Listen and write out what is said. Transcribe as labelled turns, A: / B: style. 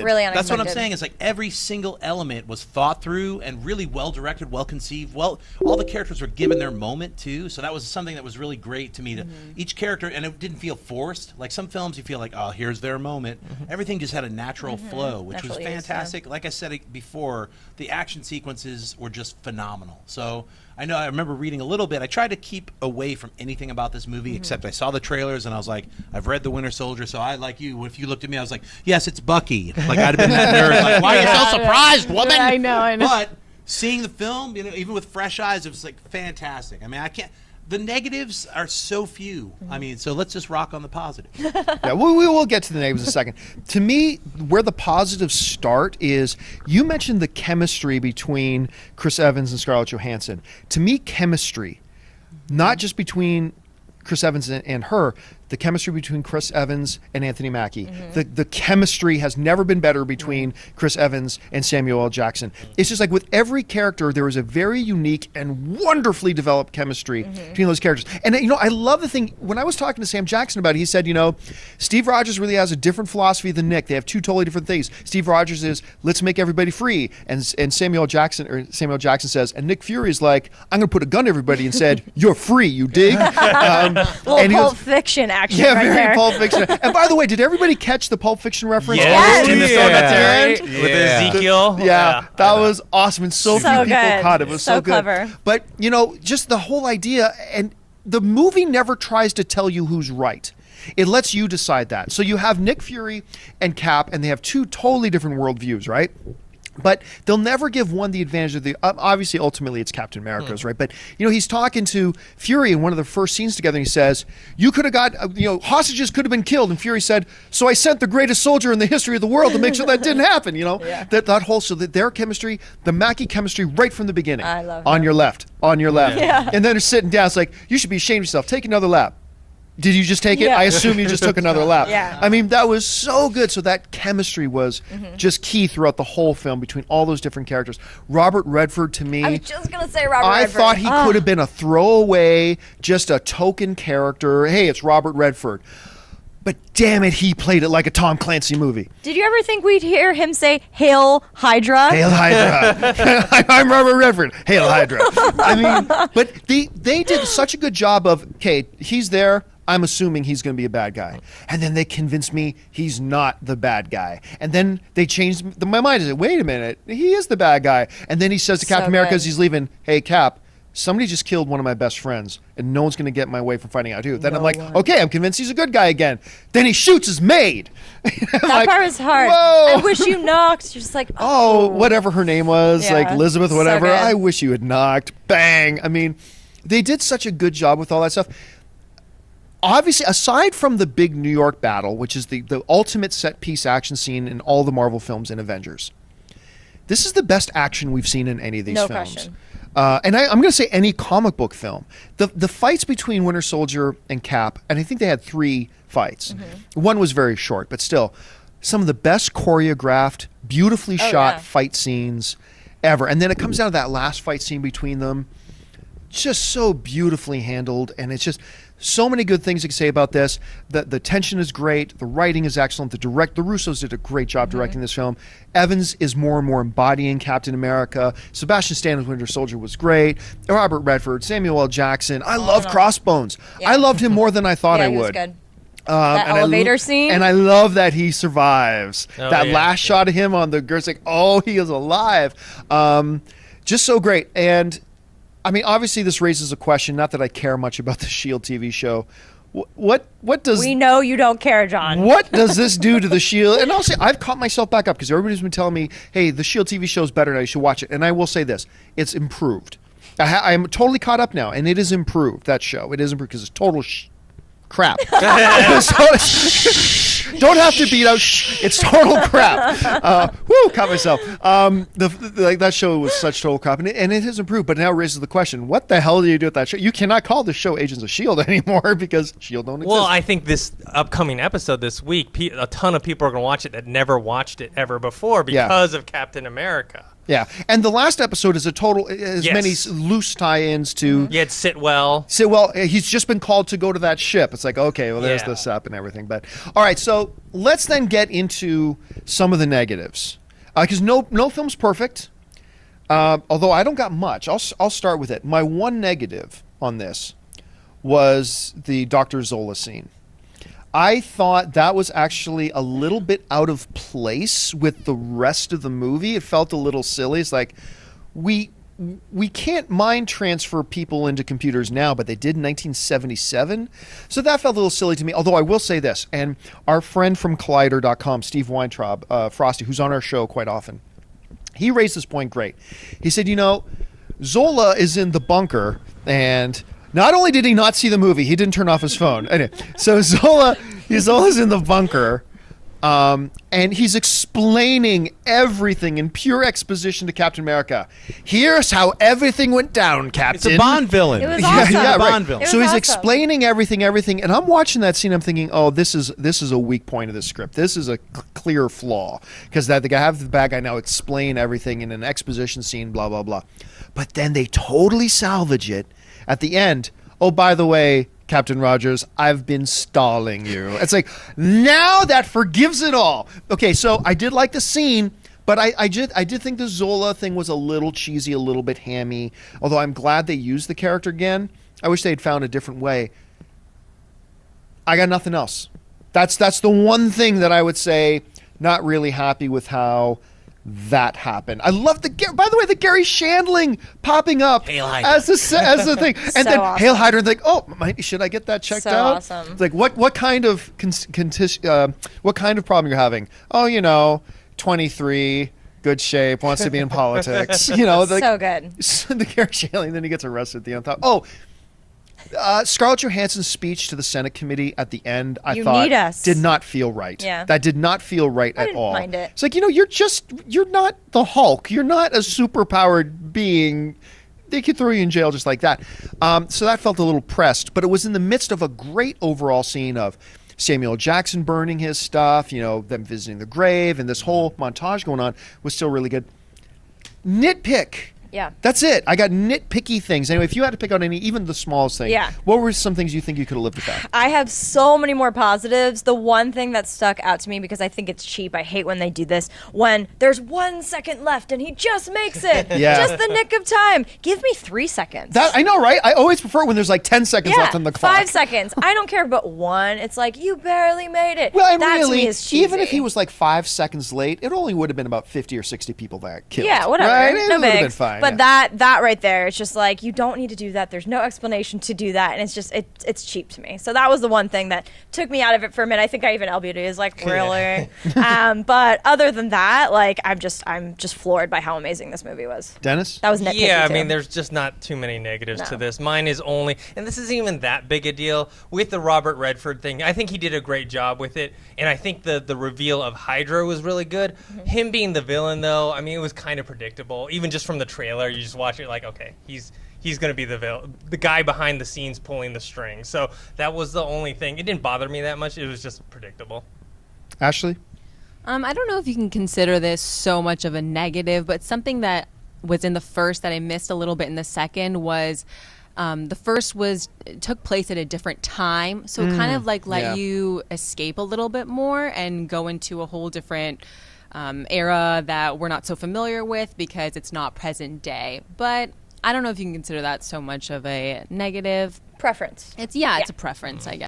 A: Really unexpected.
B: That's what I'm saying. It's like every single element was thought through and really well directed, well conceived. Well, all the characters were given their moment too, so that was something that was really great to me. To each character, and it didn't feel forced. Like some films, you feel like, oh, here's their moment. Everything just had a natural flow, which was fantastic. Like I said before, the action sequences were just phenomenal. So I remember reading a little bit. I tried to keep away from anything about this movie, except I saw the trailers and I was like, I've read The Winter Soldier, so I, like you, if you looked at me, I was like, yes, it's Bucky. Like I'd have been that nerd. Like, why are you so surprised, woman?
A: Yeah, I know.
B: But seeing the film, even with fresh eyes, it was like fantastic. I mean, the negatives are so few. I mean, so let's just rock on the positive.
C: Yeah, we will get to the negatives in a second. To me, where the positives start is, you mentioned the chemistry between Chris Evans and Scarlett Johansson. To me, chemistry, not just between Chris Evans and her, the chemistry between Chris Evans and Anthony Mackie. The chemistry has never been better between Chris Evans and Samuel L. Jackson. It's just like with every character, there is a very unique and wonderfully developed chemistry between those characters. And I love the thing, when I was talking to Sam Jackson about it, he said, Steve Rogers really has a different philosophy than Nick. They have two totally different things. Steve Rogers is, let's make everybody free. And Samuel Jackson says, and Nick Fury is like, I'm going to put a gun to everybody and said, you're free, you dig?
A: Pulp Fiction action.
C: Yeah,
A: right
C: very
A: there.
C: Pulp Fiction. And by the way, did everybody catch the Pulp Fiction reference?
D: Yes.
C: In the song at the end?
D: With Ezekiel.
C: Yeah, that was awesome. And so few people
A: good.
C: caught it. It was so good.
A: Clever.
C: But, just the whole idea, and the movie never tries to tell you who's right. It lets you decide that. So you have Nick Fury and Cap, and they have two totally different worldviews, right? But they'll never give one the advantage of the. Obviously, ultimately, it's Captain America's, right? But he's talking to Fury in one of the first scenes together. And he says, "You could have got, hostages could have been killed." And Fury said, "So I sent the greatest soldier in the history of the world to make sure that didn't happen." That whole their chemistry, the Mackie chemistry, right from the beginning.
A: I love
C: on your left,
A: Yeah.
C: and then they're sitting down. It's like, you should be ashamed of yourself. Take another lap. Did you just take it?
A: Yeah.
C: I assume you just took another lap.
A: Yeah.
C: I mean, that was so good. So that chemistry was just key throughout the whole film between all those different characters. Robert Redford, to me,
A: I was just going to say Robert
C: I
A: Redford.
C: thought he could have been a throwaway, just a token character. Hey, it's Robert Redford. But damn it, he played it like a Tom Clancy movie.
A: Did you ever think we'd hear him say, "Hail Hydra"?
C: Hail Hydra. I'm Robert Redford. Hail Hydra. I mean, but they did such a good job of, okay, he's there. I'm assuming he's going to be a bad guy. And then they convinced me he's not the bad guy. And then they changed my mind. I said, wait a minute, he is the bad guy. And then he says to Captain America as he's leaving, hey, Cap, somebody just killed one of my best friends, and no one's going to get in my way from finding out who. Then I'm like, okay, I'm convinced he's a good guy again. Then he shoots his maid.
A: That part was hard.
C: Whoa.
A: I wish you knocked. You're just like,
C: oh, whatever her name was,
A: Yeah.
C: like Elizabeth, whatever.
A: So good.
C: I wish you had knocked. Bang. I mean, they did such a good job with all that stuff. Obviously, aside from the big New York battle, which is the ultimate set-piece action scene in all the Marvel films and Avengers, this is the best action we've seen in any of these films.
A: Question.
C: And I'm going to say any comic book film. The fights between Winter Soldier and Cap, and I think they had 3 fights. One was very short, but still, some of the best choreographed, beautifully shot fight scenes ever. And then it comes down to that last fight scene between them. Just so beautifully handled, and it's just so many good things to say about this. The tension is great, the writing is excellent, the Russos did a great job directing this film. Evans is more and more embodying Captain America. Sebastian Stan's Winter Soldier was great. Robert Redford, Samuel L. Jackson. I love Crossbones.
A: Yeah.
C: I loved him more than I thought I would.
A: He was good. That elevator scene.
C: And I love that he survives. Last shot of him on the girl's like, oh, he is alive. Just so great. And I mean, obviously, this raises a question. Not that I care much about the S.H.I.E.L.D. TV show. What does...
A: We know you don't care, John.
C: What does this do to the S.H.I.E.L.D.? And also, I've caught myself back up because everybody's been telling me, hey, the S.H.I.E.L.D. TV show is better now. You should watch it. And I will say this. It's improved. I'm totally caught up now. And it is improved, that show. It is improved because it's total crap. Don't have to beat out. It's total crap. Caught myself. That show was such total crap, and it has improved. But now it raises the question: what the hell do you do with that show? You cannot call the show Agents of S.H.I.E.L.D. anymore because S.H.I.E.L.D. don't exist.
D: Well, I think this upcoming episode this week, a ton of people are going to watch it that never watched it ever before because of Captain America.
C: Yeah, and the last episode is a total as
D: Yes.
C: many loose tie-ins to.
D: You had Sitwell.
C: So, well, he's just been called to go to that ship. It's like, okay, well, there's
D: Yeah.
C: the setup and everything. But all right, so let's then get into some of the negatives, because no film's perfect. Although I don't got much, I'll start with it. My one negative on this was the Dr. Zola scene. I thought that was actually a little bit out of place with the rest of the movie. It felt a little silly. It's like we can't mind transfer people into computers now, but they did in 1977. So that felt a little silly to me. Although I will say this, and our friend from Collider.com, Steve Weintraub, Frosty, who's on our show quite often, he raised this point great. He said, Zola is in the bunker, and not only did he not see the movie, he didn't turn off his phone. Anyway, so Zola's in the bunker, and he's explaining everything in pure exposition to Captain America. Here's how everything went down, Captain.
B: It's a Bond villain.
A: It was
C: Yeah,
A: awesome.
C: yeah, right.
B: Bond villain.
A: It
C: So
A: was
C: he's
A: awesome.
C: explaining everything, and I'm watching that scene. I'm thinking, oh, this is a weak point of the script. This is a clear flaw because that the bad guy now explain everything in an exposition scene, blah blah blah. But then they totally salvage it at the end. Oh, by the way, Captain Rogers, I've been stalling you. It's like, now that forgives it all. Okay, so I did like the scene, but I did think the Zola thing was a little cheesy, a little bit hammy, although I'm glad they used the character again. I wish they had found a different way. I got nothing else. That's the one thing that I would say not really happy with how that happened. I love by the way, the Gary Shandling popping up
B: Hail Hydra.
C: as the thing, and
A: So
C: then
A: awesome.
C: Hail Hydra. Like, oh, should I get that checked
A: So
C: out?
A: awesome.
C: It's like what kind of what kind of problem you're having? Oh, 23, good shape, wants to be in politics. Like,
A: So good.
C: the Gary Shandling. Then he gets arrested at the end. Oh. Scarlett Johansson's speech to the Senate committee at the end, I
A: You
C: thought,
A: need us.
C: did not feel right.
A: Yeah.
C: That did not feel right at
A: didn't
C: all.
A: mind it.
C: It's like, you're not the Hulk. You're not a superpowered being. They could throw you in jail just like that. So that felt a little pressed, but it was in the midst of a great overall scene of Samuel Jackson burning his stuff, them visiting the grave, and this whole montage going on was still really good. Nitpick.
A: Yeah.
C: That's it. I got nitpicky things. Anyway, if you had to pick out even the smallest thing,
A: Yeah.
C: what were some things you think you could have lived without?
A: I have so many more positives. The one thing that stuck out to me, because I think it's cheap, I hate when they do this, when there's 1 second left and he just makes it.
C: Yeah.
A: Just the nick of time. Give me 3 seconds.
C: That I know, right? I always prefer when there's like 10 seconds left on the clock.
A: 5 seconds. I don't care about one. It's like, you barely made it.
C: Well, and
A: that to
C: really,
A: me is cheesy.
C: even if he was like 5 seconds late, it only would have been about 50 or 60 people that killed.
A: Yeah, whatever.
C: Right? It
A: No
C: would have been
A: big.
C: fine.
A: But
C: yeah.
A: that right there, it's just like, you don't need to do that. There's no explanation to do that, and it's just it's cheap to me. So that was the one thing that took me out of it for a minute. I think I even LB'd it. Is like, really. But other than that, like, I'm just floored by how amazing this movie was.
C: Dennis?
A: That was nitpicky
D: Yeah, I
A: too.
D: mean, there's just not too many negatives
A: No.
D: to this. Mine is only, and this isn't even that big a deal, with the Robert Redford thing. I think he did a great job with it, and I think the reveal of Hydra was really good.
A: Mm-hmm.
D: Him being the villain, though, I mean, it was kind of predictable. Even just from the trailer, you just watch it like, okay, he's going to be the guy behind the scenes pulling the strings. So that was the only thing. It didn't bother me that much. It was just predictable.
C: Ashley?
E: I don't know if you can consider this so much of a negative, but something that was in the first that I missed a little bit in the second was the first took place at a different time, so it kind of like let
C: yeah.
E: you escape a little bit more and go into a whole different era that we're not so familiar with because it's not present day. But I don't know if you can consider that so much of a negative.
A: preference.
E: It's a preference, I guess.